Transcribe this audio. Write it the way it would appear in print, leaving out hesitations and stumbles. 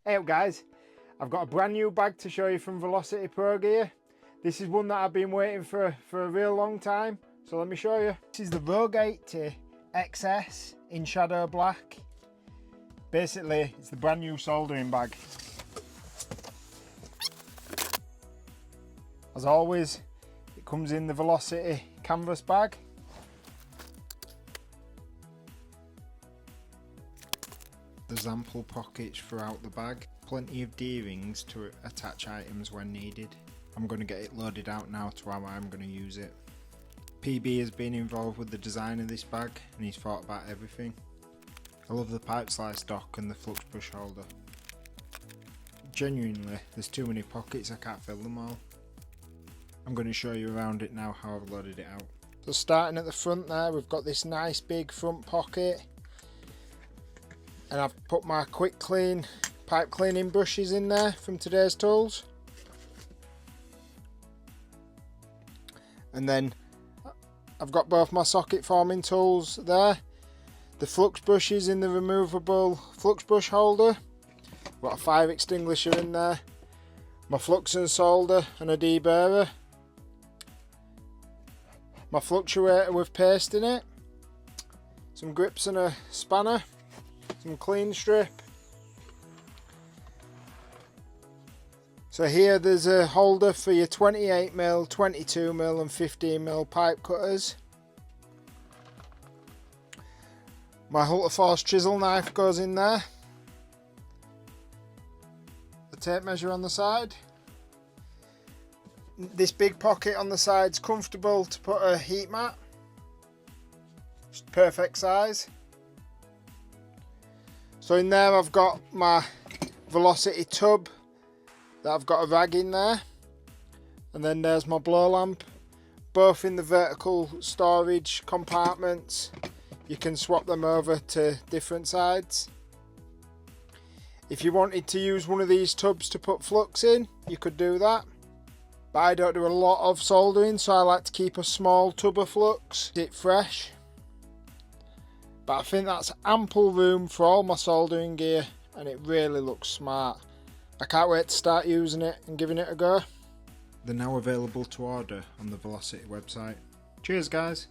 Hey up guys, I've got a brand new bag to show you from Velocity Pro Gear. This is one that I've been waiting for a real long time, so let me show you. This is the Rogue 80 XS in shadow black. Basically, it's the brand new soldering bag. As always, it comes in the Velocity canvas bag. There's ample pockets throughout the bag, plenty of D-rings to attach items when needed. I'm going to get it loaded out now to how I'm going to use it. PB has been involved with the design of this bag and he's thought about everything. I love the pipe slice dock and the flux brush holder. Genuinely, there's too many pockets, I can't fill them all. I'm going to show you around it now how I've loaded it out. So starting at the front there, we've got this nice big front pocket. And I've put my quick clean pipe cleaning brushes in there from today's tools. And then I've got both my socket forming tools there. The flux brushes in the removable flux brush holder. Got a fire extinguisher in there. My flux and solder and a deburrer. My fluctuator with paste in it. Some grips and a spanner. Some clean strip. So here there's a holder for your 28mm, 22mm and 15mm pipe cutters. My Hulterforce chisel knife goes in there. The tape measure on the side. This big pocket on the side's comfortable to put a heat mat. Just perfect size. So in there I've got my Velocity tub that I've got a rag in there, and then there's my blow lamp, both in the vertical storage compartments. You can swap them over to different sides. If you wanted to use one of these tubs to put flux in, you could do that, but I don't do a lot of soldering, so I like to keep a small tub of flux, keep it fresh. But I think that's ample room for all my soldering gear and it really looks smart. I can't wait to start using it and giving it a go. They're now available to order on the Velocity website. Cheers guys!